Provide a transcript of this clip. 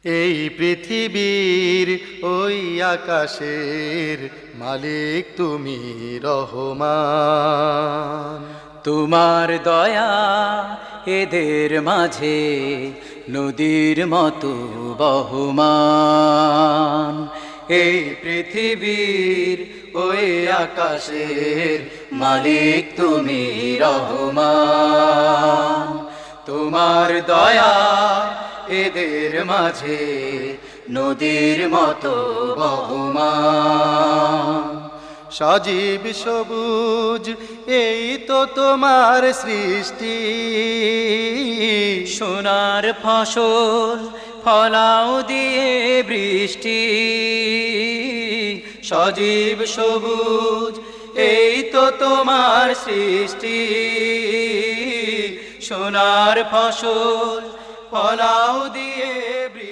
এই পৃথিবীর ওই আকাশের মালিক তুমি রহমান। তোমার দয়া এদের মাঝে নদীর মতো বহমান। এই পৃথিবীর ওই আকাশের মালিক তুমি রহমান। তোমার দয়া এদের মাঝে নদীর মতো বহমান। সজীব সবুজ এই তো তোমার সৃষ্টি, সোনার ফসল ফলাও দিয়ে বৃষ্টি। সজীব সবুজ এই তো তোমার সৃষ্টি, সোনার ফসল ফলাও দিয়ে বৃষ্টি।